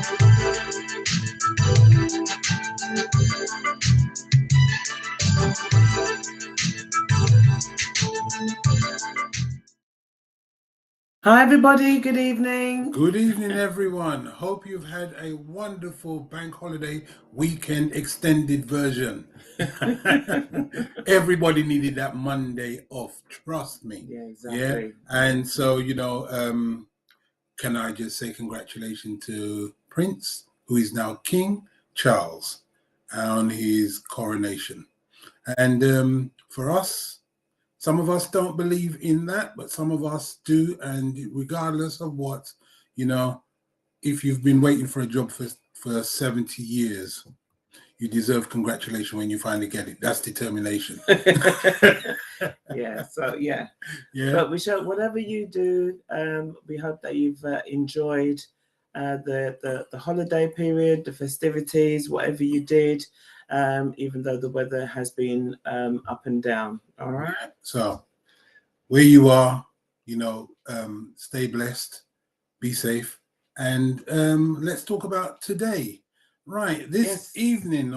Hi everybody, good evening. Good evening everyone. Hope you've had a wonderful bank holiday weekend extended version. Everybody needed that Monday off, trust me. Yeah, exactly. Yeah. And so, you know, can I just say congratulations to Prince, who is now King Charles, on his coronation. And for us, some of us don't believe in that, but some of us do. And regardless of what, you know, if you've been waiting for a job for 70 years, you deserve congratulations when you finally get it. That's determination. Yeah, so yeah. But we shall, whatever you do, we hope that you've enjoyed the holiday period, the festivities, whatever you did, even though the weather has been up and down. All right. So where you are, you know, stay blessed, be safe, and let's talk about today. Right, this evening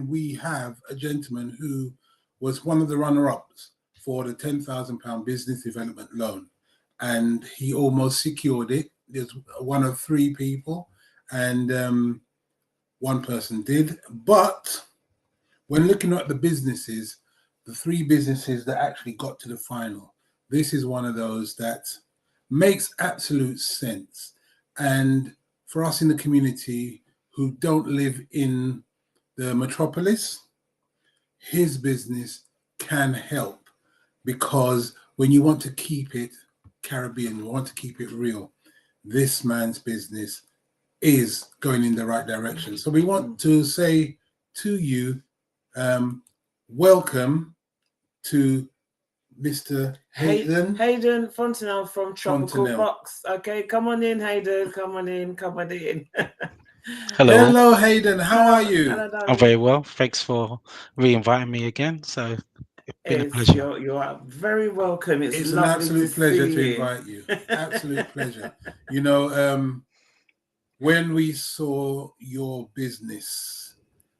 we have a gentleman who was one of the runner-ups for the £10,000 business development loan, and he almost secured it. There's one of three people, and one person did. But when looking at the businesses, the three businesses that actually got to the final, this is one of those that makes absolute sense. And for us in the community who don't live in the metropolis, his business can help, because when you want to keep it Caribbean, you want to keep it real, this man's business is going in the right direction. So we want to say to you, welcome to Mr. Hayden Fontenelle from Tropical Box. Okay, come on in, Hayden. Come on in. Hello, Hayden. How are you? I'm very well. Thanks for re-inviting me again. So it's been a pleasure. You are very welcome. It's an absolute pleasure to invite you. Absolute pleasure. You know, when we saw your business,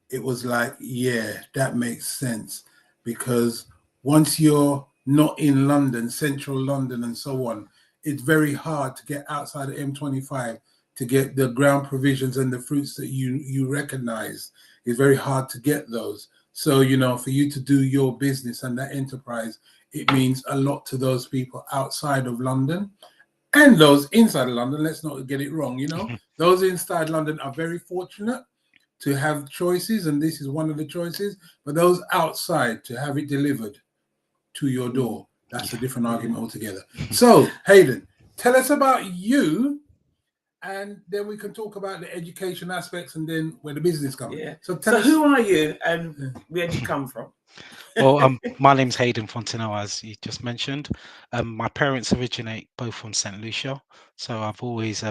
it was like, yeah, that makes sense, because once you're not in London, central London and so on, it's very hard to get outside of M25 to get the ground provisions and the fruits that you recognize. It's very hard to get those. So, you know, for you to do your business and that enterprise, it means a lot to those people outside of London and those inside of London. Let's not get it wrong, you know. Those inside London are very fortunate to have choices, and this is one of the choices. But those outside, to have it delivered to your door, that's a different argument altogether. So, Hayden, tell us about you, and then we can talk about the education aspects and then where the business comes. Yeah. So who are you and where did you come from? Well, my name's Hayden Fontenelle, as you just mentioned. My parents originate both from St. Lucia, so I've always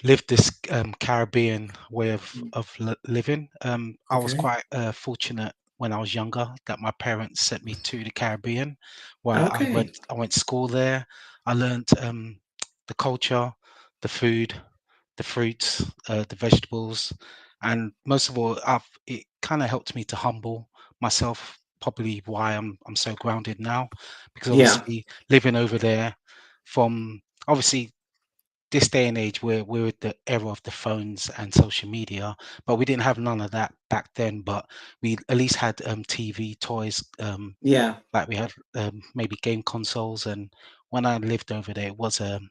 lived this Caribbean way of living. I was quite fortunate when I was younger that my parents sent me to the Caribbean, where I went to school there. I learned the culture, the food, the fruits, the vegetables, and most of all, it kind of helped me to humble myself. Probably why I'm so grounded now, because obviously living over there, from obviously this day and age, we're at the era of the phones and social media, but we didn't have none of that back then. But we at least had TV, toys, like we had maybe game consoles. And when I lived over there, it was a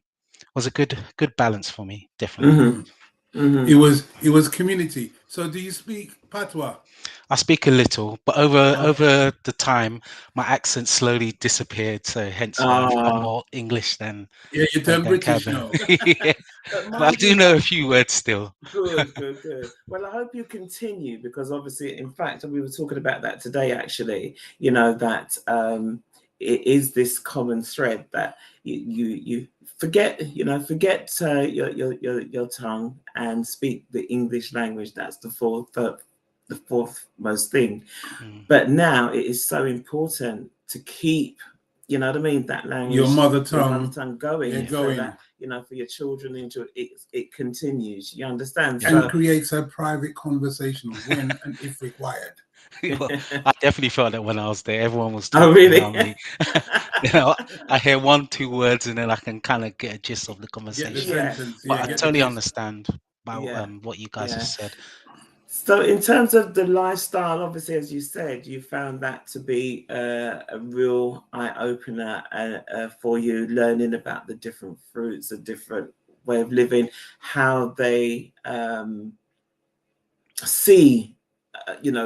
good balance for me, definitely. It was community. So do you speak patois? I speak a little, but over the time, my accent slowly disappeared. So hence why I'm more English than you turn British now. But I do know a few words still. Good. Well, I hope you continue, because obviously, in fact, we were talking about that today. Actually, you know that it is this common thread that you forget your tongue and speak the English language. That's the fourth most thing. But now it is so important to keep, you know what I mean, that language, your mother tongue going, going. so that, for your children into it continues. You understand? And So creates a private conversation when and if required. Well, I definitely felt that when I was there, everyone was oh, talking really? around me. I hear 1, 2 words and then I can kind of get a gist of the Get the conversation. Yeah, sentence, But yeah, I get the yeah, totally gist. understand about yeah, what you guys have yeah. said. So, in terms of the lifestyle, obviously, as you said, you found that to be a real eye opener for you, learning about the different fruits, a different way of living, how they see,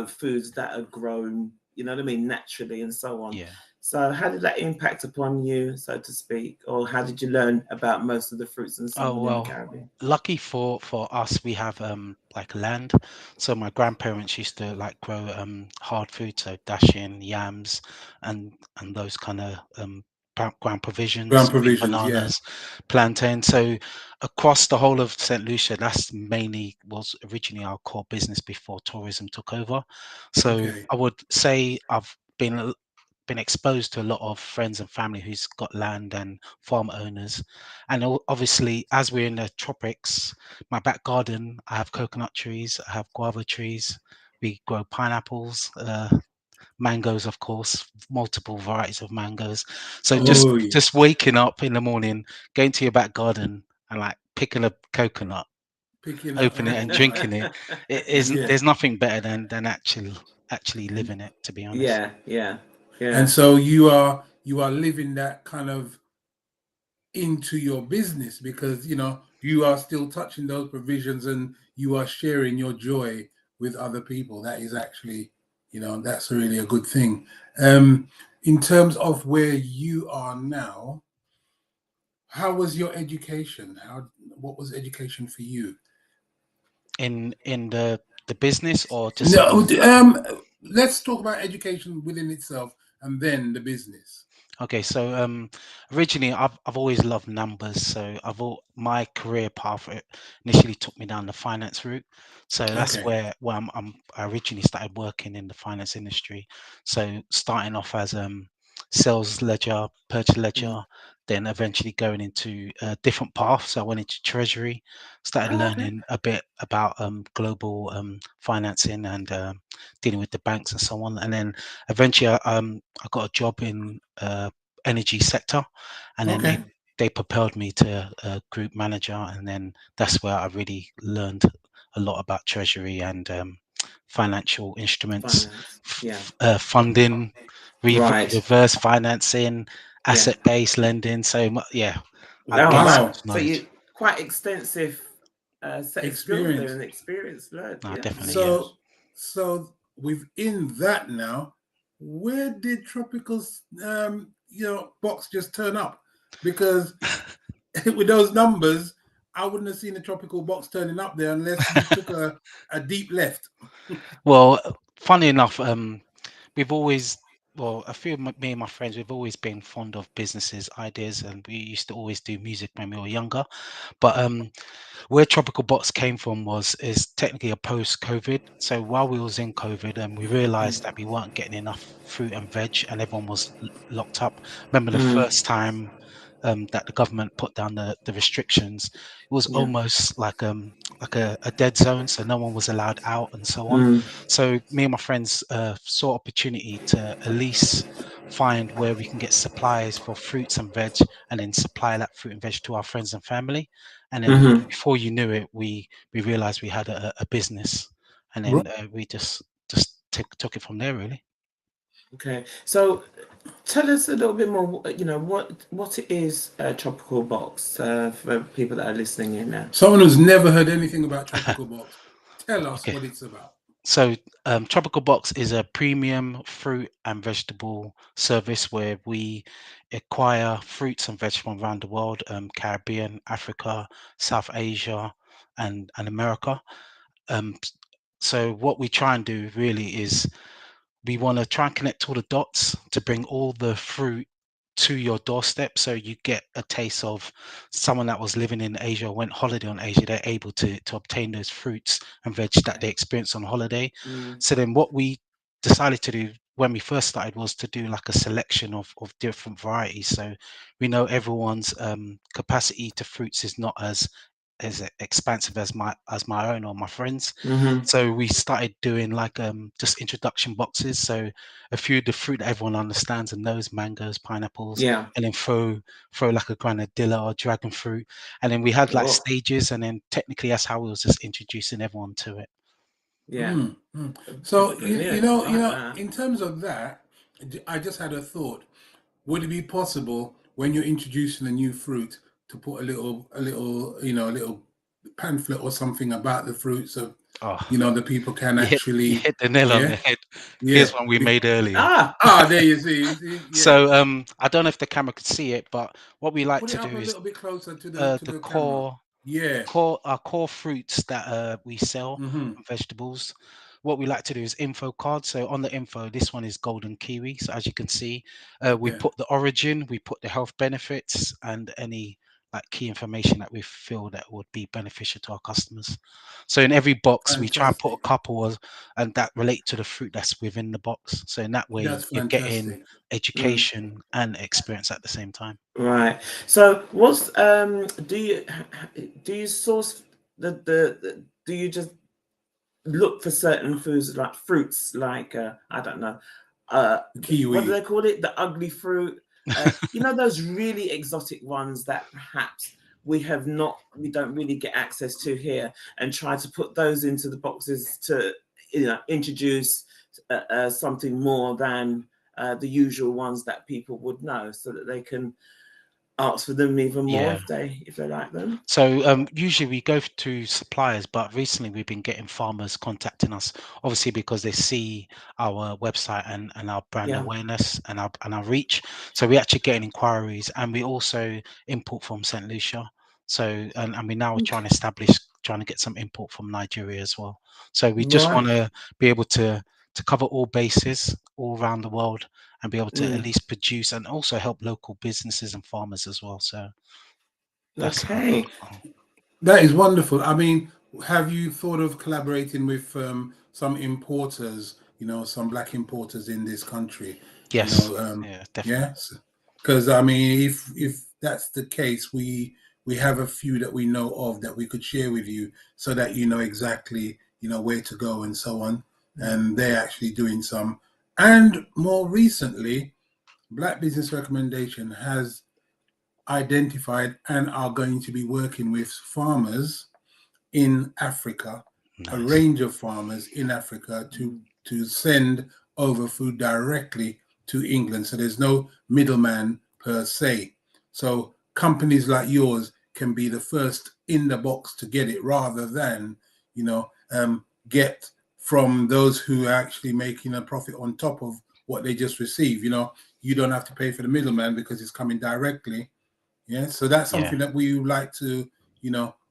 foods that are grown, you know what I mean, naturally and so on. Yeah. So, how did that impact upon you, so to speak, or how did you learn about most of the fruits and so Oh on in the well, Caribbean? lucky for us, we have like land. So my grandparents used to like grow hard food, so dashing, yams, and those kind of ground provisions, Ground sweet provisions, yeah. bananas, plantain. So across the whole of St. Lucia, that's mainly was originally our core business before tourism took over. So Okay. I would say I've been exposed to a lot of friends and family who's got land and farm owners. And obviously, as we're in the tropics, my back garden, I have coconut trees, I have guava trees, we grow pineapples, mangoes, of course, multiple varieties of mangoes. So just Oh, just waking up in the morning, going to your back garden and like picking a coconut, picking up. opening it and drinking it, it isn't Yeah. there's nothing better than actually living it, to be honest. Yeah, yeah, And yeah. so you are living that kind of into your business because you are still touching those provisions and you are sharing your joy with other people. That is actually, that's really a good thing. In terms of where you are now, how was your education? What was education for you? In the business or just No, in let's talk about education within itself and then the business. Okay, so originally I've always loved numbers, so my career path initially took me down the finance route. So that's Okay. where I originally started working in the finance industry. So starting off as sales ledger, purchase ledger, Mm. then eventually going into a different path. So I went into treasury, started Oh, okay. learning a bit about global financing and dealing with the banks and so on, and then eventually I got a job in energy sector, and then Okay. they propelled me to a group manager, and then that's where I really learned a lot about treasury and financial instruments, Finance. Yeah. funding, Right. reverse financing, Yeah. asset-based lending. So yeah, I've Oh, gained so wow. much Wow. So knowledge. you quite extensive set of skills there Experience. and experience learned. No, Yeah, definitely, really. yeah. So within that now, where did Tropical's box just turn up? Because with those numbers, I wouldn't have seen the Tropical box turning up there unless you took a deep left. Well, funny enough, we've always, well, a few of me and my friends, we've always been fond of businesses, ideas, and we used to always do music when we were younger. But where Tropical Box came from is technically a post-COVID. So while we was in COVID, and we realized that we weren't getting enough fruit and veg, and everyone was locked up. Remember the Mm, first time that the government put down the restrictions, it was yeah. almost like a dead zone, so no one was allowed out and so on. Mm, So me and my friends saw opportunity to at least find where we can get supplies for fruits and veg, and then supply that fruit and veg to our friends and family. And then hmm. before you knew it, we realized we had a business, and Right. then we just took it from there, really. Okay. So tell us a little bit more, what it is, Tropical Box, for people that are listening in now. Someone who's never heard anything about Tropical Box, tell us Okay. what it's about. So, Tropical Box is a premium fruit and vegetable service where we acquire fruits and vegetables from around the world, Caribbean, Africa, South Asia, and America. Um, so, what we try and do really is we want to try and connect all the dots to bring all the fruit to your doorstep, so you get a taste of someone that was living in Asia, went holiday on Asia, they're able to obtain those fruits and veg that Okay. they experience on holiday. Mm, So then what we decided to do when we first started was to do like a selection of different varieties. So we know everyone's capacity to fruits is not as expansive as my own or my friends. So we started doing like just introduction boxes. So a few of the fruit that everyone understands and knows, mangoes, pineapples, Yeah. and then throw like a granadilla or dragon fruit. And then we had like Oh, stages, and then technically that's how we was just introducing everyone to it. yeah. So Brilliant. I like that. in terms of that, I just had a thought. Would it be possible when you're introducing a new fruit to put a little, a little pamphlet or something about the fruit, so Oh, the people can you actually, hit the nail on yeah, the head. yeah. Here's one we made earlier. Ah, There you see, yeah. So I don't know if the camera could see it, but what we like Put to it do up a is little bit closer to the the camera. Yeah. core fruits that we sell, Mm-hmm. and vegetables. What we like to do is info cards. So on the info, this one is golden kiwi. So as you can see, we Yeah. put the origin, we put the health benefits, and any like key information that we feel that would be beneficial to our customers. So in every box, we try and put Fantastic. a couple of, and that relate to the fruit that's within the box. So in that way, That's you're getting fantastic. education and experience at the same time. right. So, what's do you source the do you just look for certain foods like fruits, like I don't know, what do Kiwi. they call it? The ugly fruit. Those really exotic ones that perhaps we don't really get access to here, and try to put those into the boxes to introduce something more than the usual ones that people would know, so that they can ask for them even more Yeah. if they like them. So usually we go to suppliers, but recently we've been getting farmers contacting us, obviously because they see our website and our brand Yeah. awareness and our reach. So we actually getting inquiries, and we also import from St. Lucia. So and we now are trying to get some import from Nigeria as well. So we just want Right. to be able to cover all bases all around the world and be able to at Mm. least produce and also help local businesses and farmers as well. So that's Okay. That is wonderful. I mean, have you thought of collaborating with some importers, some black importers in this country? yes, yeah, definitely. Yes. Because I mean, if that's the case, we have a few that we know of that we could share with you, so that you know exactly where to go and so on. And they're actually doing some. And more recently, Black Business Recommendation has identified and are going to be working with farmers in Africa, a Nice. range of farmers in Africa to send over food directly to England. So there's no middleman per se. So companies like yours can be the first in the box to get it, rather than get from those who are actually making a profit on top of what they just received. You don't have to pay for the middleman because it's coming directly. Yeah, so that's Yeah. something that we would like to,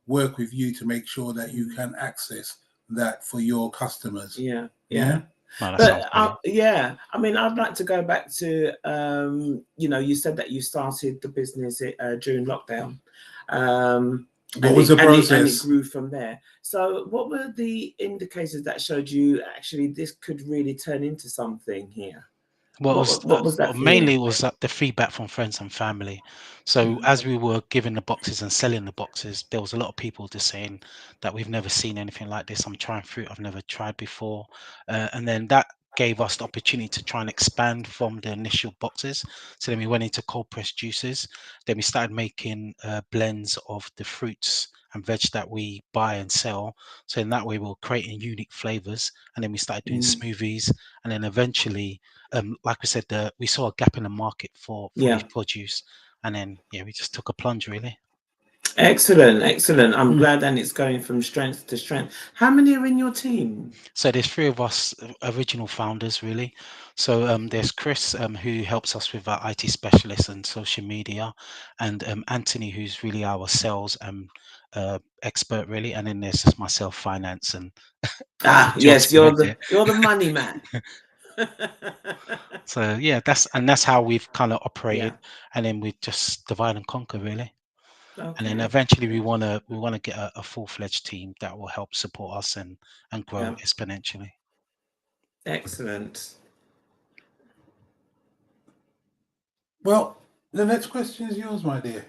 work with you to make sure that you can access that for your customers. Yeah. Yeah. No, that sounds But brilliant. yeah, I mean, I'd like to go back to you said that you started the business during lockdown, What was the and it process? grew from there. So, what were the indicators that showed you actually this could really turn into something here? Well, What was that for you? mainly it was the feedback from friends and family. So Mm. as we were giving the boxes and selling the boxes, there was a lot of people just saying that we've never seen anything like this. I'm trying fruit I've never tried before, and then that gave us the opportunity to try and expand from the initial boxes. So then we went into cold pressed juices. Then we started making blends of the fruits and veg that we buy and sell. So in that way, we were creating unique flavors, and then we started doing Mm. smoothies, and then eventually like we said, we saw a gap in the market for Yeah. these produce, and then we just took a plunge really. Excellent, excellent. I'm Hmm. glad then it's going from strength to strength. How many are in your team? So there's three of us original founders really. So there's Chris who helps us with our IT specialist and social media, and Anthony who's really our sales expert really, and then there's just myself, finance and Ah, jobs yes, to mention. you're the money man. So that's how we've kind of Yeah. operated, and then we just divide and conquer really. And then Okay. eventually we want to get a full-fledged team that will help support us and grow Yeah. exponentially. Excellent. Well, the next question is yours, my dear.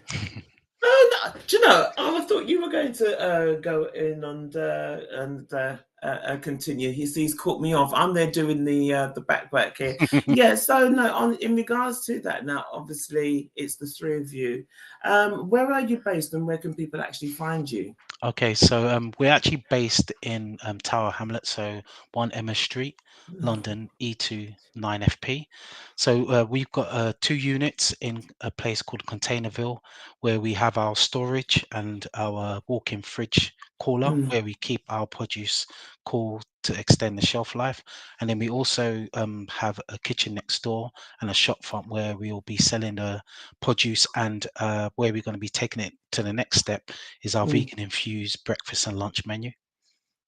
Oh, no, do you know? I thought you were going to go in and continue. He's caught me off. I'm there doing the back work here. Yeah. So no, in regards to that, now obviously it's the three of you. Where are you based, and where can people actually find you? Okay, so we're actually based in Tower Hamlet, so 1 Emma Street, London, E2 9FP. So we've got 2 units in a place called Containerville, where we have our storage and our walk-in fridge cooler, Mm, where we keep our produce cool to extend the shelf life. And then we also have a kitchen next door and a shop front where we will be selling the produce, and where we're going to be taking it to the next step is our mm. vegan infused breakfast and lunch menu.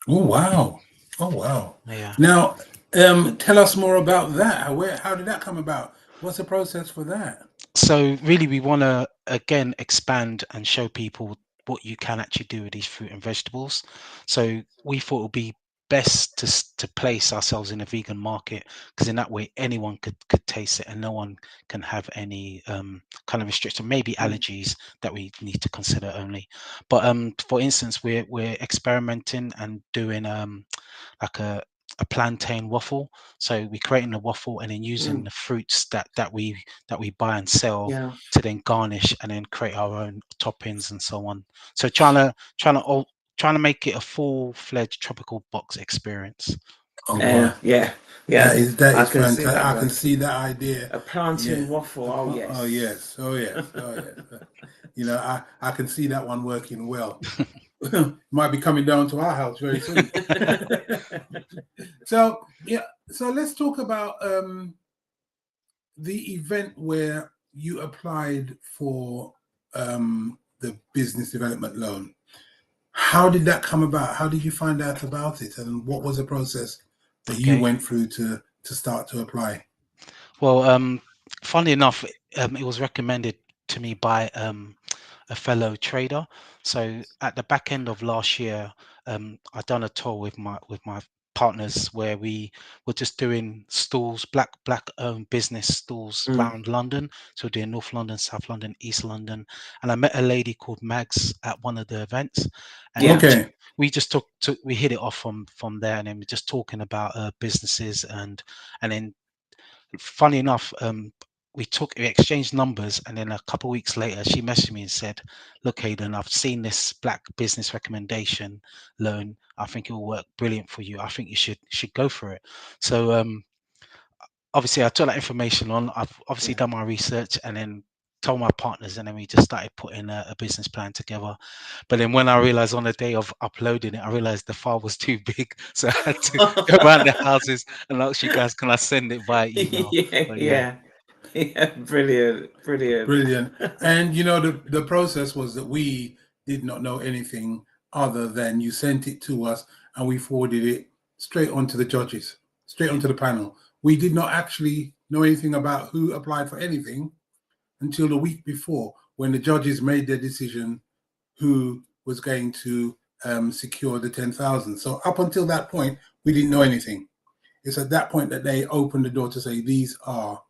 Oh wow! Oh wow! Yeah. Now, tell us more about that. How did that come about? What's the process for that? So really, we want to again expand and show people what you can actually do with these fruit and vegetables. So we thought it would be best to place ourselves in a vegan market, because in that way anyone could taste it and no one can have any kind of restriction, maybe Mm. allergies that we need to consider only. But for instance, we're experimenting and doing like a plantain waffle. So we're creating a waffle and then using Mm. the fruits that we buy and sell Yeah. to then garnish and then create our own toppings and so on. So trying to make it a full-fledged tropical box experience. Oh Yeah. boy, Yeah. that Yes. is I can see fantastic. that I can one. see that idea. A Yeah. plantain waffle. Oh Oh yes. yes. Oh yes. Oh yes. You know, I can see that one working well. Might be coming down to our house very soon. So yeah. So let's talk about the event where you applied for the business development loan. How did that come about? How did you find out about it, and what was the process that you Okay. went through to start to apply? Well, funnily enough, it was recommended to me by a fellow trader. So at the back end of last year, I done a tour with my partners where we were just doing stalls, black owned business stalls Mm. around London. So doing North London, South London, East London, and I met a lady called Mags at one of the events, and Yeah. we just we hit it off from there, and then we're just talking about businesses, and then funny enough, we exchanged numbers, and then a couple of weeks later, she messaged me and said, "Look, Hayden, I've seen this black business recommendation loan. I think it will work brilliant for you. I think you should go for it." So obviously, I took that information on. I've obviously Yeah. done my research, and then told my partners, and then we just started putting a business plan together. But then when I realized on the day of uploading it, I realized the file was too big, so I had to go around the houses and ask you guys, can I send it via email? Yeah. But yeah. Yeah. Yeah. Brilliant. Brilliant. Brilliant. And you know, the process was that we did not know anything other than you sent it to us and we forwarded it straight onto the judges, straight onto the panel. We did not actually know anything about who applied for anything until the week before, when the judges made their decision who was going to secure the 10,000. So up until that point, we didn't know anything. It's at that point that they opened the door to say, these are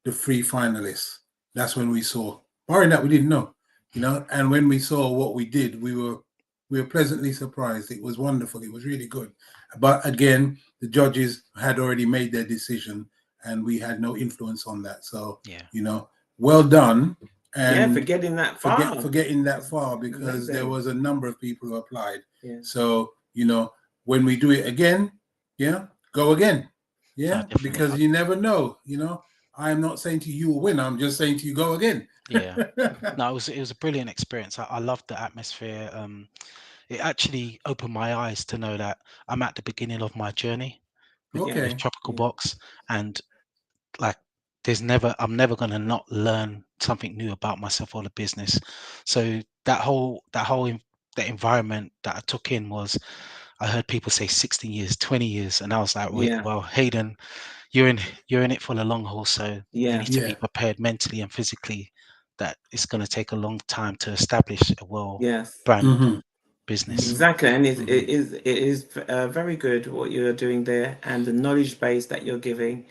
the 3 finalists. That's when we saw. Barring that, we didn't know, you know. And when we saw what we did, we were pleasantly surprised. It was wonderful. It was really good. But again, the judges had already made their decision, and we had no influence on that. So Yeah. you know, well done. Yeah. And For getting that far. for getting that far, because there Amazing. was a number of people who applied. Yeah. So you know, when we do it again, yeah, go again, yeah, Definitely. because you never know. You know, I am not saying to you will win. I'm just saying to you go again. Yeah. No, it was a brilliant experience. I loved the atmosphere. It actually opened my eyes to know that I'm at the beginning of my journey with Okay. Tropical Yeah. Box, and like I'm never going to not learn something new about myself or the business. So that environment that I took in was, I heard people say 16 years, 20 years, and I was like, wait, Yeah. well, Hayden, you're in it for the long haul, so you Yeah. need to be Yeah. prepared mentally and physically that it's going to take a long time to establish a well Yes. brand Mm-hmm. business. Mm-hmm. Exactly, and it Mm-hmm. is very good what you're doing there, and the knowledge base that you're giving.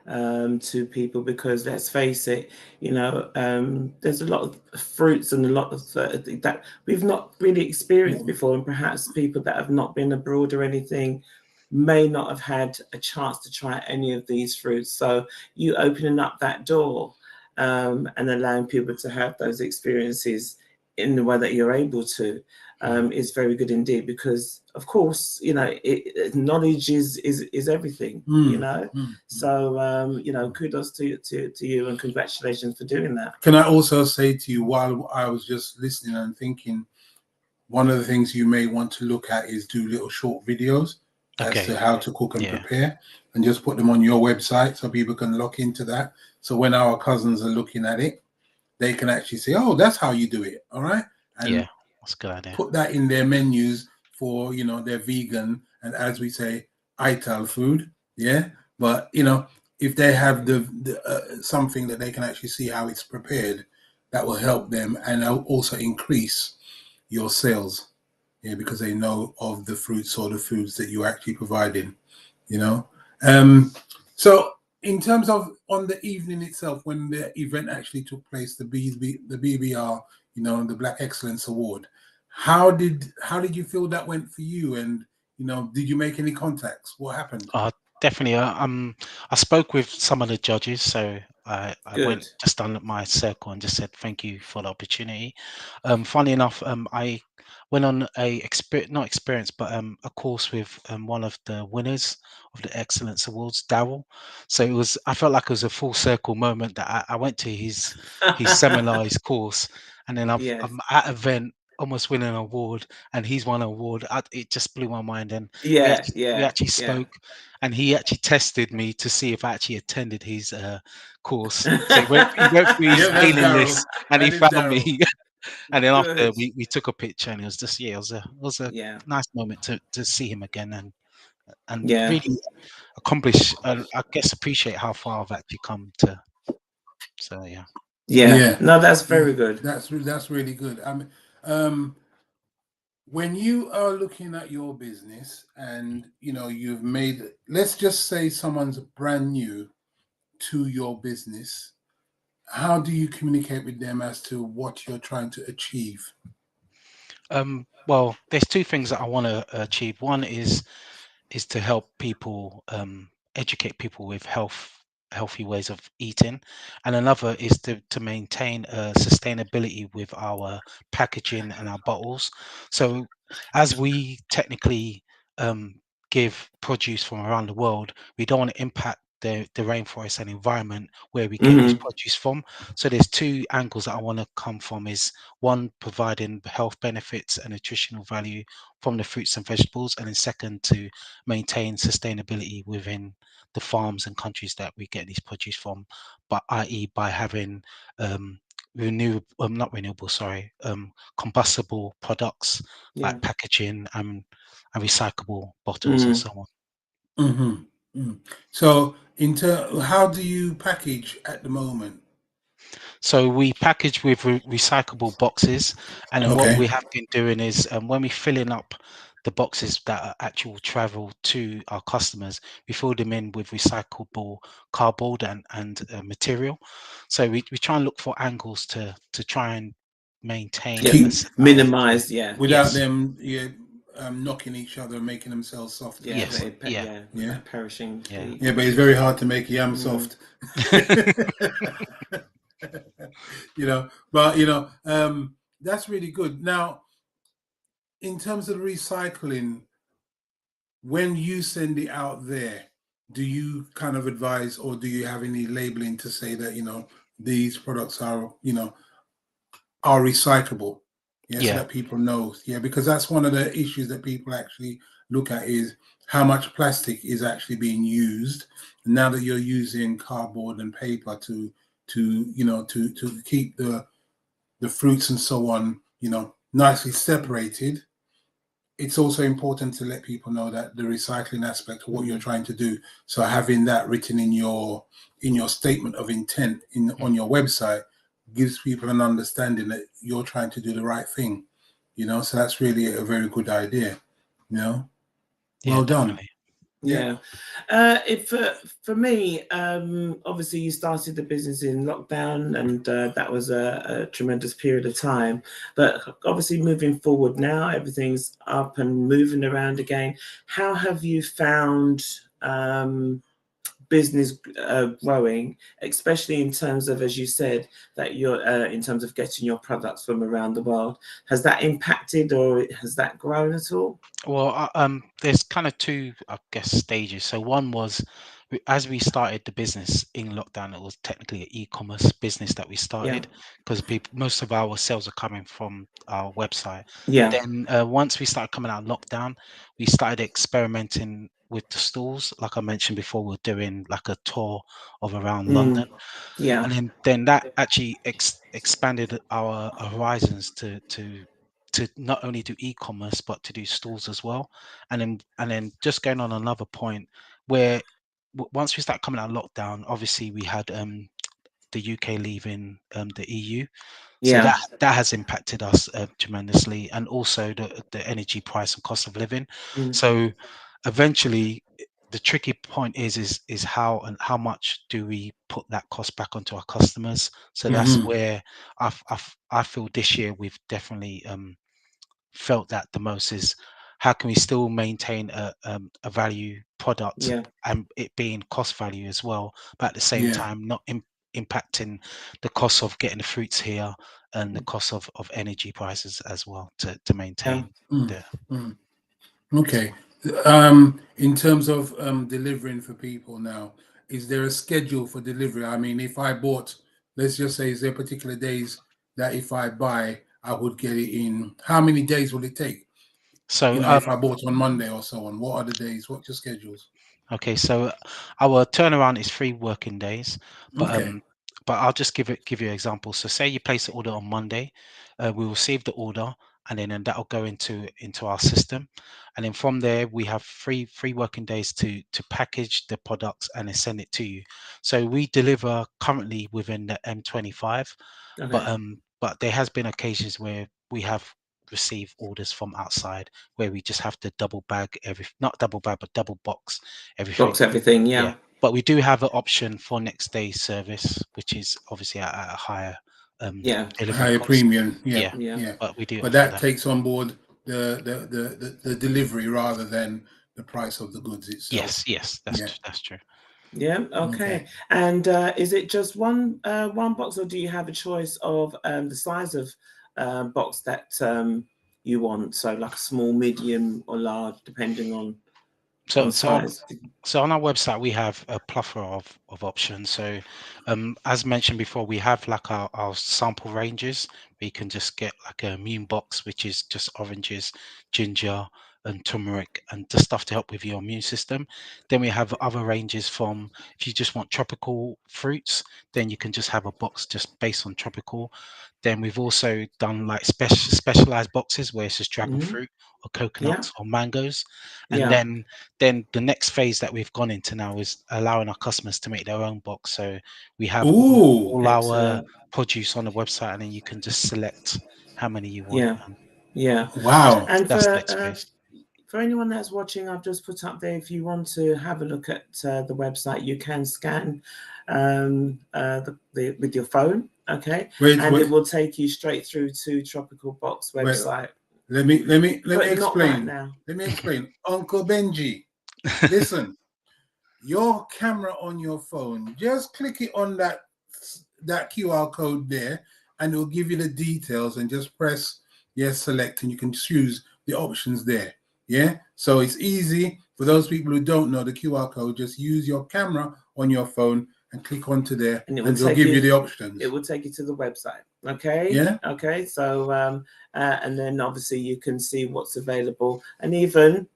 to people, because let's face it, you know, there's a lot of fruits and a lot of that we've not really experienced before, and perhaps people that have not been abroad or anything may not have had a chance to try any of these fruits. So you opening up that door and allowing people to have those experiences in the way that you're able to is very good indeed, because of course, you know, knowledge is everything, you know. So you know, kudos to you, and congratulations for doing that. Can I also say to you, while I was just listening and thinking, one of the things you may want to look at is do little short videos as to how to cook and prepare, and just put them on your website so people can look into that. So when our cousins are looking at it, they can actually say, oh, that's how you do it. All right. And that's a good idea. Put that in their menus for, you know, their vegan and, as we say, ITAL food. Yeah. But, you know, if they have the something that they can actually see how it's prepared, that will help them and also increase your sales. Yeah, because they know of the fruits or the foods that you're actually providing, you know. So in terms of on the evening itself, when the event actually took place, the BBR, you know, the Black Excellence Award, how did you feel that went for you? And, you know, did you make any contacts? What happened? Definitely. I spoke with some of the judges, so I went just on my circle and just said thank you for the opportunity. Funny enough, I went on not experience, but a course with one of the winners of the Excellence Awards, Daryl. So I felt like it was a full circle moment that I went to his seminar, his course, and then I'm at an event almost winning an award, and he's won an award. It just blew my mind, and we actually spoke, and he actually tested me to see if I actually attended his course. So he went through his mailing list, and he found me. And then after we took a picture, and it was just it was a nice moment to see him again, and really accomplish, I guess, appreciate how far I've actually come to. So no, that's very good. That's really good. I mean, when you are looking at your business and, you know, you've made, let's just say someone's brand new to your business, how do you communicate with them as to what you're trying to achieve? Well, there's two things that I want to achieve. One is to help people, educate people with healthy ways of eating, and another is to maintain sustainability with our packaging and our bottles. So as we technically give produce from around the world, we don't want to impact the rainforest and environment where we get this produce from. So there's two angles that I want to come from. Is one, providing health benefits and nutritional value from the fruits and vegetables, and then second, to maintain sustainability within the farms and countries that we get these produce from, but i.e. by having combustible products like packaging and recyclable bottles and so on. So how do you package at the moment? So we package with recyclable boxes, and then what we have been doing is when we're filling up the boxes that are actual travel to our customers, we fill them in with recyclable cardboard and material. So we try and look for angles to try and maintain, minimize, without them knocking each other and making themselves soft. Perishing. But it's very hard to make yam soft. You know, but you know, that's really good. Now, in terms of recycling, when you send it out there, do you kind of advise, or do you have any labeling to say that, you know, these products are, you know, are recyclable? So that people know. Because that's one of the issues that people actually look at, is how much plastic is actually being used. Now that you're using cardboard and paper to you know, to keep the fruits and so on, you know, nicely separated, it's also important to let people know that the recycling aspect of what you're trying to do. So having that written in your statement of intent on your website gives people an understanding that you're trying to do the right thing, you know. So that's really a very good idea, you know. Well done. Yeah. For me, obviously you started the business in lockdown, and that was a tremendous period of time. But obviously moving forward now, everything's up and moving around again. How have you found business growing, especially in terms of, as you said, that you're in terms of getting your products from around the world? Has that impacted, or has that grown at all? Well, there's kind of two, I guess, stages. So one was as we started the business in lockdown, it was technically an e-commerce business that we Yeah. started because most of our sales are coming from our website. Yeah. Then once we started coming out of lockdown, we started experimenting with the stores. Like I mentioned before, we're doing like a tour of around London, Yeah. and then that actually expanded our horizons to not only do e-commerce but to do stores as well. And then just going on another point, where once we start coming out of lockdown, obviously we had the UK leaving the EU, so Yeah. that has impacted us tremendously, and also the energy price and cost of living. So eventually the tricky point is how much do we put that cost back onto our customers. So that's where I feel this year we've definitely felt that the most, is how can we still maintain a value product Yeah. and it being cost value as well, but at the same time not impacting the cost of getting the fruits here and the cost of energy prices as well, to maintain the Okay. In terms of delivering for people now, is there a schedule for delivery? I mean, if I bought, let's just say, is there particular days that if I buy, I would get it in? How many days will it take? so If I bought on Monday or so on, what are the days? What's your schedules? okay, so our turnaround is 3 working days, but Okay. but I'll just give you an example. So say you place the order on Monday, we will receive the order, and then that will go into our system, and then from there we have three working days to package the products and then send it to you. So we deliver currently within the M25, Okay. but there has been occasions where we have received orders from outside where we just have to double bag not double bag, but double box everything. Box everything. Yeah, Yeah. but we do have an option for next day service, which is obviously at a higher Yeah. delivery Higher cost. premium. Yeah. Yeah, Yeah. Yeah. but we do But offer that that. takes on board the delivery rather than the price of the goods itself. Yes, that's true. Yeah. Okay. Okay. And is it just one box, or do you have a choice of the size of box that you want? So like a small, medium, or large, depending on So size. so on our website we have a plethora of options. So as mentioned before, we have like our sample ranges where you can just get like a immune box, which is just oranges, ginger and turmeric and the stuff to help with your immune system. Then we have other ranges from, if you just want tropical fruits, then you can just have a box just based on tropical. Then we've also done like specialized boxes where it's just dragon fruit or Yeah. coconuts or mangoes. And Yeah. then the next phase that we've gone into now is allowing our customers to make their own box. So we have Ooh. all our Excellent. produce on the website, and then you can just select how many you want. Yeah. And Yeah. Wow. And that's the next phase. for anyone that's watching, I've just put up there, if you want to have a look at the website, you can scan with your phone, okay? Wait, And it will take you straight through to Tropical Box wait. website. Let me But not right explain. now. Let me explain. Uncle Benji, listen. Your camera on your phone, just click it on that QR code there, and it will give you the details. And just press yes, select, and you can choose the options there. Yeah. So it's easy for those people who don't know the QR code. Just use your camera on your phone and click onto there, And and it'll give you the options. It will take you to the website. Okay. Yeah. Okay. So and then obviously you can see what's available, and even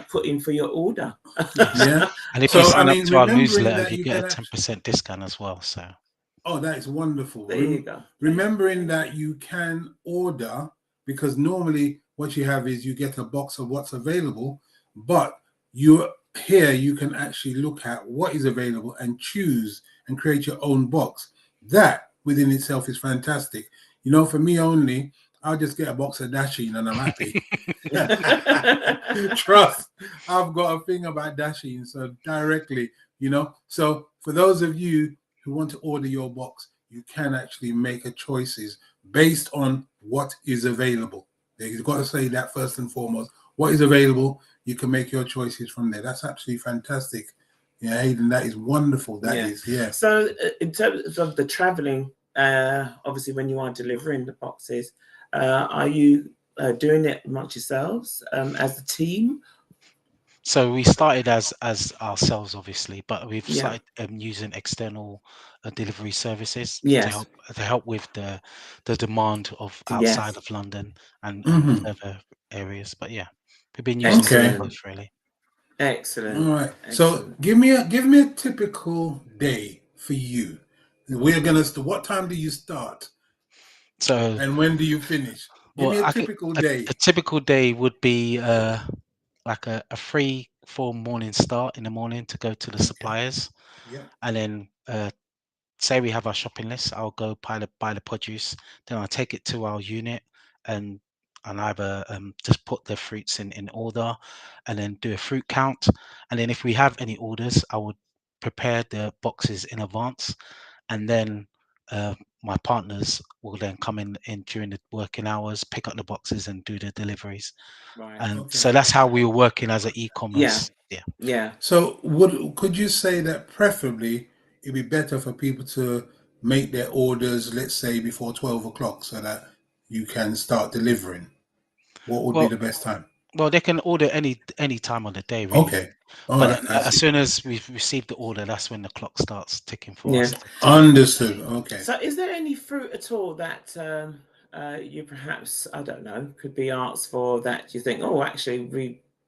put in for your order. Yeah. And if So you sign I up mean, to our remembering newsletter, that you you get can a 10% discount as well. So oh, that is wonderful. There you go. Remembering that you can order, because normally what you have is you get a box of what's available, but you can actually look at what is available and choose and create your own box. That within itself is fantastic. For me only, I'll just get a box of dashing and I'm happy. Trust I've got a thing about dashing, so directly, you know. So for those of you who want to order your box, you can actually make a choices based on what is available. You've got to say that first and foremost. What is available, you can make your choices from there. That's absolutely fantastic. Yeah, Hayden, that is wonderful. That is. So in terms of the traveling, obviously when you are delivering the boxes, are you doing it amongst yourselves as a team? So we started as ourselves, obviously, but we've started using external delivery services to help with the demand of outside of London and further areas. But yeah, we've been using both really. Excellent. All right. So give me a typical day for you. We're gonna. What time do you start? So and when do you finish? Give me a typical day. A typical day would be like a 3-4 morning start in the morning to go to the suppliers, and then say we have our shopping list. I'll go buy the produce, then I'll take it to our unit and either just put the fruits in order, and then do a fruit count. And then if we have any orders, I would prepare the boxes in advance, and then my partners will then come in during the working hours, pick up the boxes and do the deliveries. And so that's how we were working as an e-commerce. So could you say that preferably it'd be better for people to make their orders, let's say before 12 o'clock, so that you can start delivering? What would be the best time? Well, they can order any time of the day, really. Okay. All but right. As soon as we've received the order, that's when the clock starts ticking for us. Understood. Okay. So is there any fruit at all that you perhaps, I don't know, could be asked for that you think, oh, actually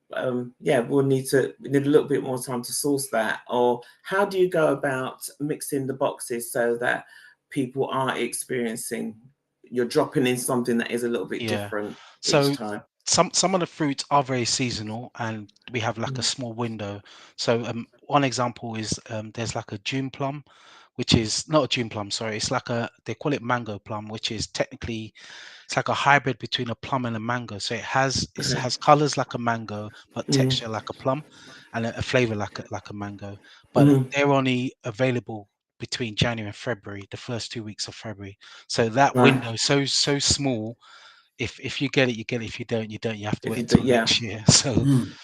we'll need a little bit more time to source that? Or how do you go about mixing the boxes so that people are experiencing, you're dropping in something that is a little bit different each time? Some of the fruits are very seasonal, and we have like a small window. So one example is there's like a June plum, which is not a June plum, sorry. It's like they call it mango plum, which is technically, it's like a hybrid between a plum and a mango. So it has colors like a mango, but texture like a plum, and a flavor like a mango. But they're only available between January and February, the first 2 weeks of February. So that window so small. If you get it, you get it. If you don't, you don't. You have to wait until next year. So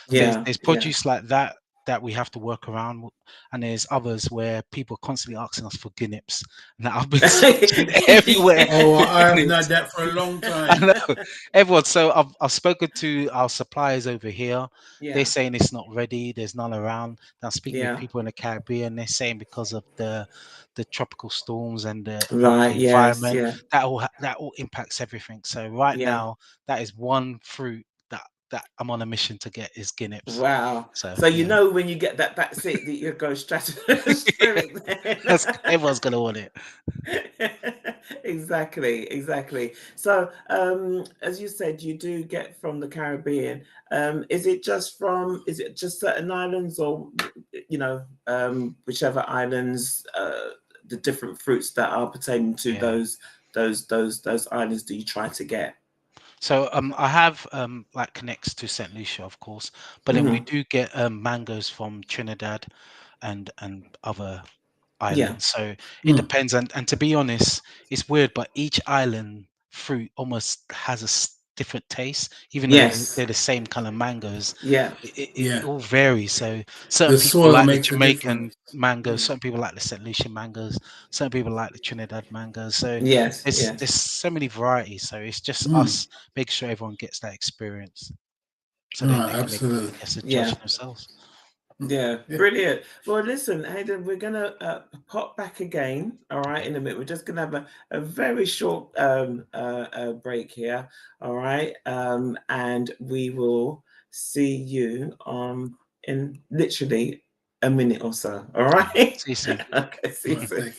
there's produce like that we have to work around, and there's others where people are constantly asking us for guineps, and I've been searching everywhere. Oh, I haven't had that for a long time. I know, everyone. So I've spoken to our suppliers over here. They're saying it's not ready. There's none around. Now speaking with people in the Caribbean, they're saying because of the tropical storms and the environment, that all impacts everything. So right now, that is one fruit that I'm on a mission to get is guineps. Wow. So you know when you get that's it, that you go straight then. Everyone's gonna want it. Exactly. So as you said, you do get from the Caribbean. Is it just certain islands, or whichever islands, the different fruits that are pertaining to those islands do you try to get? So I have like connects to St. Lucia, of course, but then we do get mangoes from Trinidad and other islands. So it depends. And to be honest, it's weird, but each island fruit almost has a different taste, even though they're the same kind of mangoes. It all varies. So certain people like the Jamaican mangoes, certain people like the St. Lucia mangoes, certain people like the Trinidad mangoes. So there's so many varieties. So it's just us making sure everyone gets that experience, so then they can make a judge themselves. Yeah, brilliant. Well, listen, Hayden, we're gonna pop back again. All right, in a minute. We're just gonna have a very short break here. All right, and we will see you in literally a minute or so. All right. See you soon. Okay. See you soon.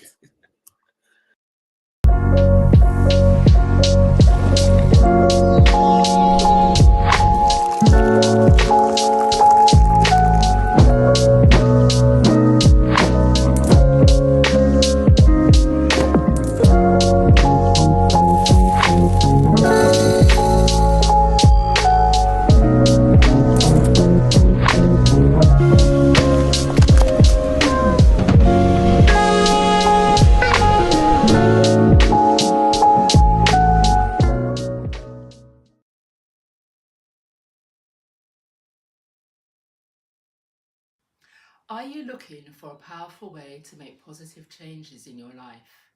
Are you looking for a powerful way to make positive changes in your life?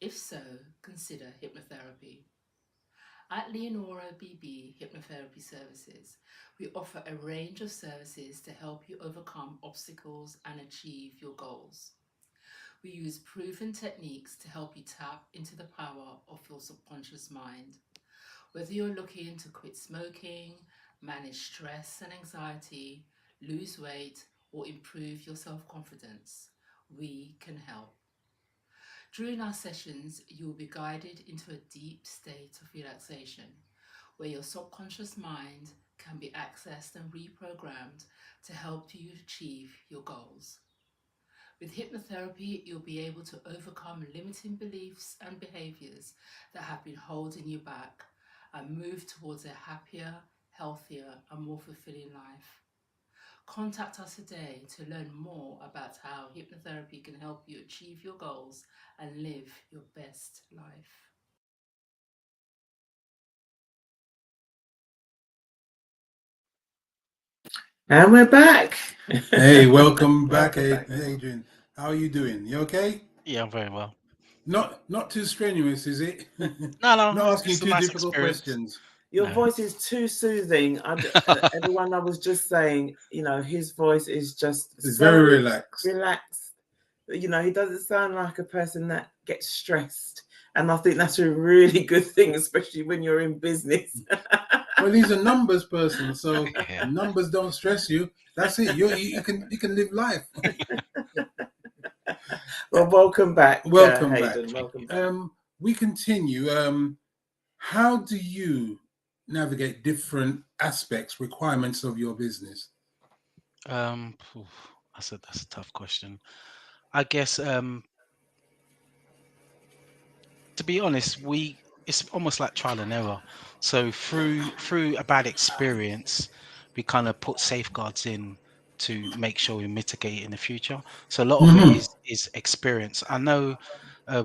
If so, consider hypnotherapy. At Leonora BB Hypnotherapy Services, we offer a range of services to help you overcome obstacles and achieve your goals. We use proven techniques to help you tap into the power of your subconscious mind. Whether you're looking to quit smoking, manage stress and anxiety, lose weight, or improve your self-confidence, we can help. During our sessions, you will be guided into a deep state of relaxation where your subconscious mind can be accessed and reprogrammed to help you achieve your goals. With hypnotherapy, you'll be able to overcome limiting beliefs and behaviors that have been holding you back and move towards a happier, healthier, and more fulfilling life. Contact us today to learn more about how hypnotherapy can help you achieve your goals and live your best life. And we're back. Hey, welcome back, Adrian. How are you doing? You okay? Yeah, I'm very well. Not too strenuous, is it? No, Not asking it's a too nice difficult experience. questions. Your No. voice is too soothing. Everyone, I was just saying, his voice is just It's so very relaxed. He doesn't sound like a person that gets stressed. And I think that's a really good thing, especially when you're in business. Well, he's a numbers person, so Yeah. numbers don't stress you. That's it. You can live life. Well, welcome back, Welcome Hayden. back. Welcome back. We continue. How do you navigate different aspects, requirements of your business? That's a tough question. I guess to be honest, it's almost like trial and error. So through a bad experience, we kind of put safeguards in to make sure we mitigate it in the future. So a lot of it is experience. I know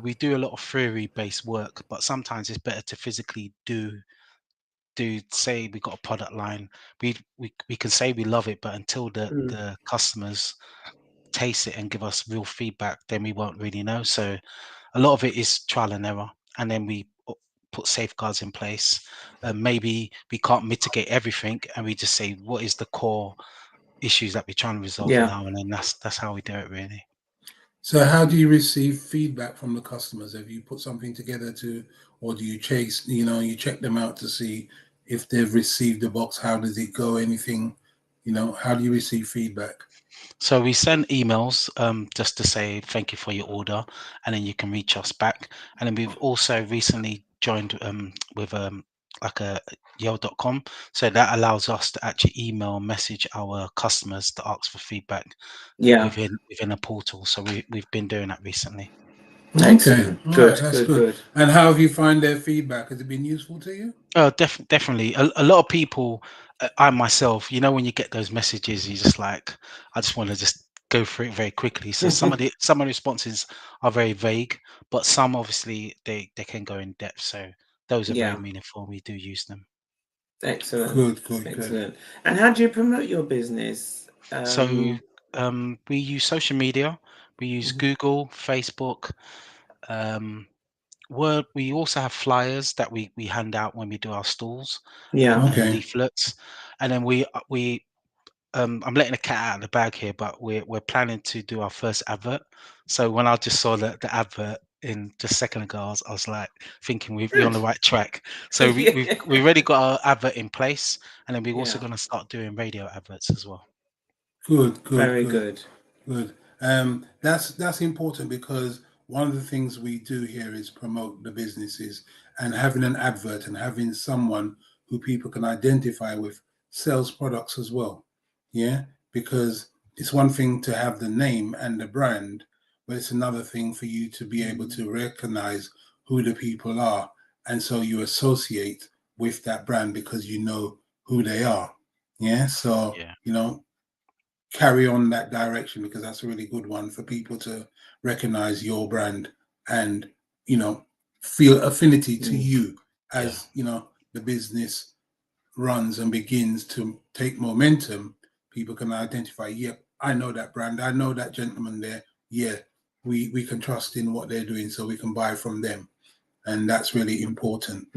we do a lot of theory-based work, but sometimes it's better to physically do say we got a product line. We can say we love it, but until the customers taste it and give us real feedback, then we won't really know. So a lot of it is trial and error, and then we put safeguards in place. Maybe we can't mitigate everything, and we just say what is the core issues that we're trying to resolve now, and then that's how we do it, really. So how do you receive feedback from the customers? Have you put something together or do you chase, you check them out to see if they've received the box? How does it go? Anything, how do you receive feedback? So we send emails just to say thank you for your order, and then you can reach us back. And then we've also recently joined with like a Yale.com, so that allows us to actually email and message our customers to ask for feedback within a portal. So we've been doing that recently. Excellent. Okay, Good, right, that's good. And how have you found their feedback? Has it been useful to you? Definitely. A lot of people, I myself, when you get those messages, you just like, I just want to just go through it very quickly. So some of the responses are very vague, but some obviously they can go in depth. So those are very meaningful. We do use them. Excellent. Good. Excellent. And how do you promote your business? So we use social media. We use Google, Facebook, Word. We also have flyers that we hand out when we do our stalls, and leaflets. And then I'm letting the cat out of the bag here, but we're planning to do our first advert. So when I just saw the advert in just a second ago, I was like thinking we're on the right track. So we've already got our advert in place, and then we're also going to start doing radio adverts as well. Good. Very good. That's important because one of the things we do here is promote the businesses, and having an advert and having someone who people can identify with sells products as well. Yeah, because it's one thing to have the name and the brand, but it's another thing for you to be able to recognize who the people are, and so you associate with that brand because you know who they are. Yeah, so carry on that direction, because that's a really good one for people to recognize your brand and feel affinity to you as the business runs and begins to take momentum. People can identify, yep, I know that brand, I know that gentleman there. Yeah, we can trust in what they're doing, so we can buy from them, and that's really important.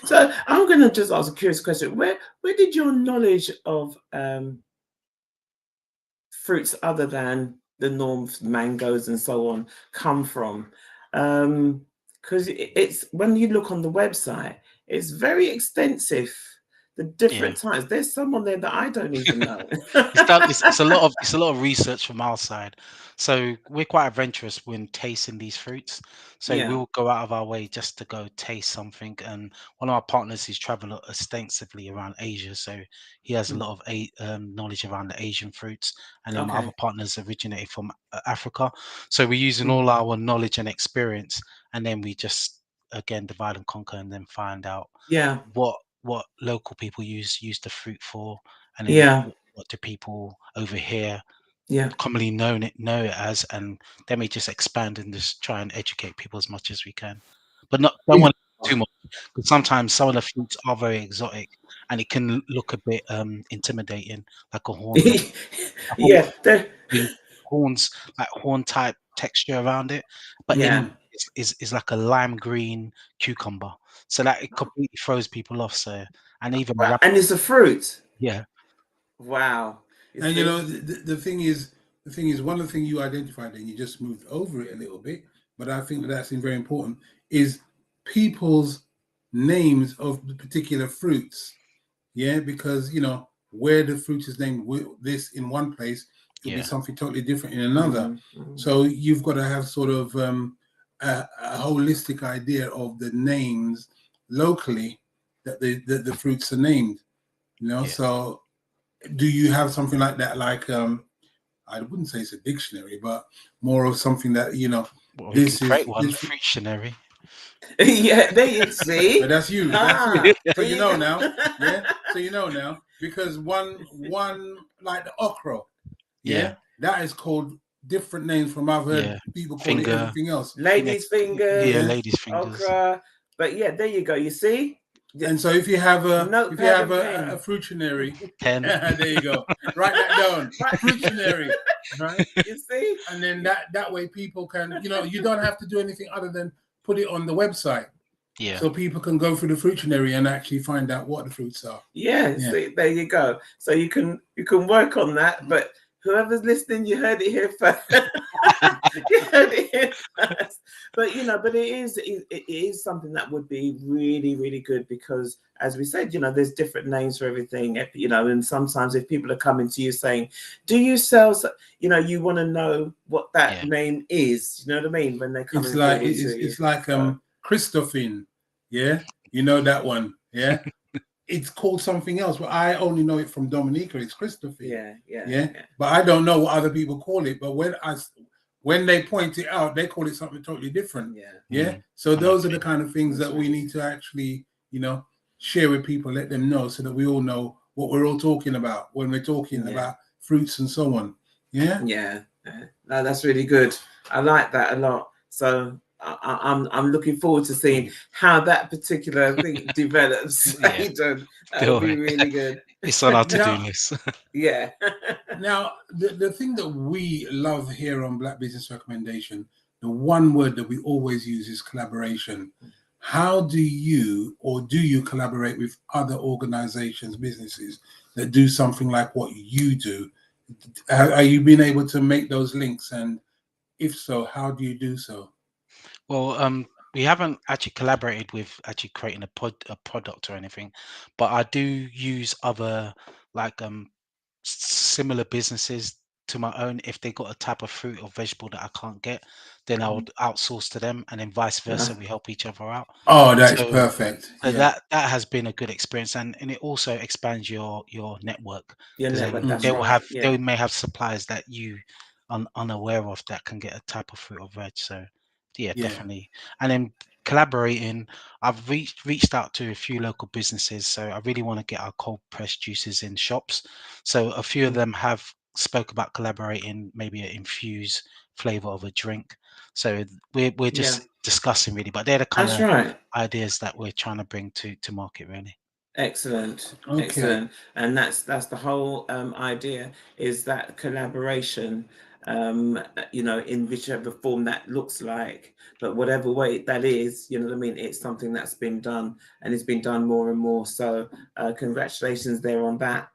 So I'm going to just ask a curious question. Where did your knowledge of fruits other than the norms, mangoes and so on, come from? Because it's, when you look on the website, it's very extensive. The different types. There's some on there that I don't even know. It's a lot of research from our side. So we're quite adventurous when tasting these fruits. So Yeah. we'll go out of our way just to go taste something. And one of our partners is traveled extensively around Asia, so he has a lot of knowledge around the Asian fruits. And then my other Okay. partners originated from Africa. So we're using Mm. all our knowledge and experience, and then we just again divide and conquer, and then find out Yeah. what local people use the fruit for, and then Yeah. what do people over here Yeah. commonly know it as, and then we just expand and just try and educate people as much as we can, but don't want too much, because sometimes some of the fruits are very exotic and it can look a bit intimidating, like a hornbill. Yeah. Horns, like horn type texture around it, but Yeah. in is like a lime green cucumber, so that it completely throws people off. So, and even Wow. And it's a fruit. yeah. Wow. You And see? the thing is, one of the things you identified, and you just moved over it a little bit, but I think that's very important, is people's names of the particular fruits. Yeah, because where the fruit is named this in one place, it'll be something totally different in another. So you've got to have sort of a holistic idea of the names locally that the fruits are named. So do you have something like that? Like I wouldn't say it's a dictionary, but more of something that Well, we can this is create one, Fructionary. Yeah, there you see. But that's you. That's you. So you know now. Yeah. So you know now, because one like the okra, yeah, that is called different names from I've heard people call it Finger, everything else. Ladies' fingers, ladies' fingers. okra. But yeah, there you go. You see? And so if you have a Notepad and pen. fructionary, Pen. there you go. Write that down. Fructionary, right? You see? And then that way people can, you don't have to do anything other than put it on the website. Yeah. So people can go through the fructionary and actually find out what the fruits are. Yeah. See, there you go. So you can work on that. But whoever's listening, you heard it here first. You heard it here first. But but it is something that would be really, really good, because as we said, there's different names for everything. And sometimes if people are coming to you saying, "Do you sell?" You want to know what that name is. You know what I mean? When they're coming it's like Christophine. Yeah, you know that one. Yeah. It's called something else, but I only know it from Dominica. It's Christophine. Yeah. But I don't know what other people call it. But when they point it out, they call it something totally different. Yeah. So those are the kind of things that we need to actually, share with people, let them know, so that we all know what we're all talking about when we're talking about fruits and so on. Yeah. Yeah. No, that's really good. I like that a lot. So I'm looking forward to seeing how that particular thing develops. That'll be really good. It's on our to-do list. Yeah. Now, the thing that we love here on Black Business Recommendation, the one word that we always use is collaboration. How do you collaborate with other organizations, businesses that do something like what you do? Are you being able to make those links? And if so, how do you do so? Well, we haven't actually collaborated with actually creating a product or anything, but I do use other like similar businesses to my own. If they got a type of fruit or vegetable that I can't get, then I would outsource to them, and then vice versa. We help each other out. Oh, that is perfect. So that has been a good experience, and it also expands your network, because they may have suppliers that you unaware of that can get a type of fruit or veg. So definitely. And then collaborating, I've reached out to a few local businesses, so I really want to get our cold pressed juices in shops. So a few of them have spoke about collaborating, maybe an infused flavor of a drink. So we're just discussing really, but they're the kind of ideas that we're trying to bring to market really. Excellent, Okay. excellent, and that's the whole idea, is that collaboration, in whichever form that looks like, but whatever way that is, you know what I mean, it's something that's been done, and it's been done more and more. So congratulations there on that.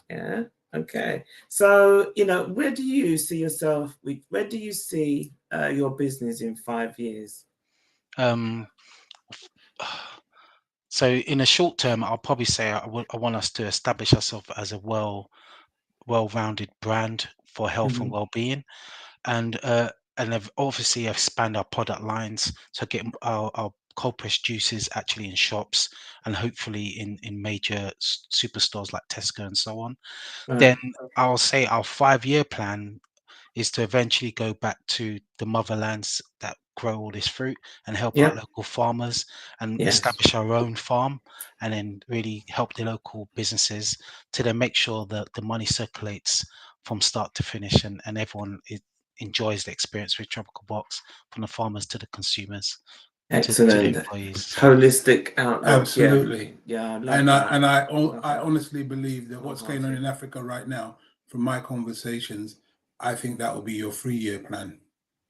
Yeah. Okay. So where do you see yourself? Where do you see your business in 5 years? Um, so in the short term, I'll probably say I want us to establish ourselves as a well-rounded brand for health and well-being, and they've obviously expand our product lines, so get our cold pressed juices actually in shops and hopefully in major superstores like Tesco and so on. Then I'll say our 5-year plan is to eventually go back to the motherlands that grow all this fruit and help out Yeah. local farmers and Yes. establish our own farm, and then really help the local businesses to then make sure that the money circulates from start to finish, and everyone enjoys the experience with Tropical Box, from the farmers to the consumers to the Excellent. employees. So Holistic outlook. Absolutely. Yeah, I love And that. I honestly believe that what's going on in Wholehearted. Africa right now, from my conversations, I think that will be your 3-year plan.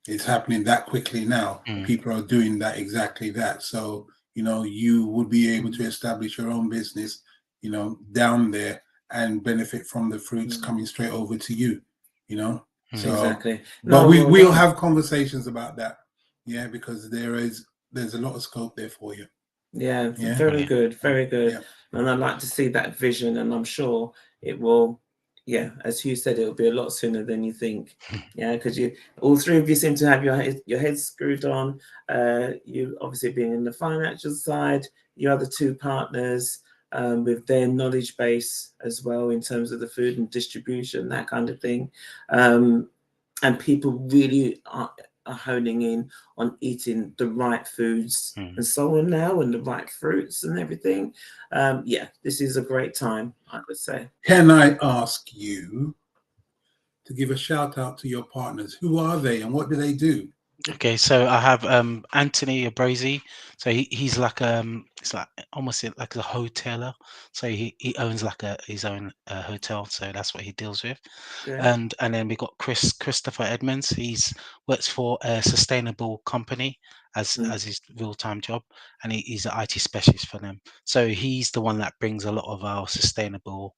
It's happening that quickly now. People are doing that, exactly that. So, you would be able to establish your own business, down there, and benefit from the fruits coming straight over to you, So, Exactly. but No, well we'll done. have conversations about that. Yeah, because there's a lot of scope there for you. Yeah, Yeah. very good, very good. Yeah. And I'd like to see that vision, and I'm sure it will. Yeah, as Hugh said, it'll be a lot sooner than you think. Yeah, because all three of you seem to have your heads screwed on. You obviously being in the financial side, your other two partners with their knowledge base as well in terms of the food and distribution, that kind of thing. And people really are honing in on eating the right foods and so on now, and the right fruits and everything. Yeah, this is a great time, I would say. Can I ask you to give a shout out to your partners? Who are they and what do they do? Okay, so I have Anthony Abrazi. So he's like it's like almost like a hoteler. So he owns like his own hotel. So that's what he deals with. Okay. And then we got Christopher Edmonds. He's works for a sustainable company as his real-time job, and he's an IT specialist for them. So he's the one that brings a lot of our sustainable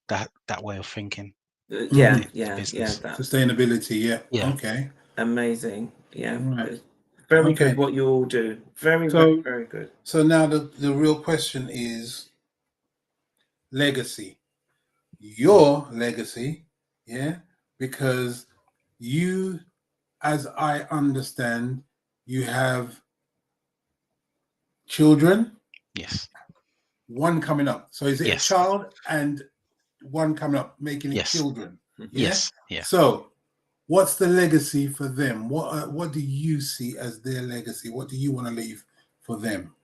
that way of thinking. Yeah, business. that Sustainability. Yeah. Okay. amazing. Yeah, Right. very Okay. good what you all do. Very, So- very good. So now the real question is legacy. Your legacy, yeah, because you, as I understand, you have children. Yes. One coming up. So is it Yes. a child and one coming up, making it Yes. children? Yeah? Yes. Yeah. So what's the legacy for them? What do you see as their legacy? What do you want to leave for them?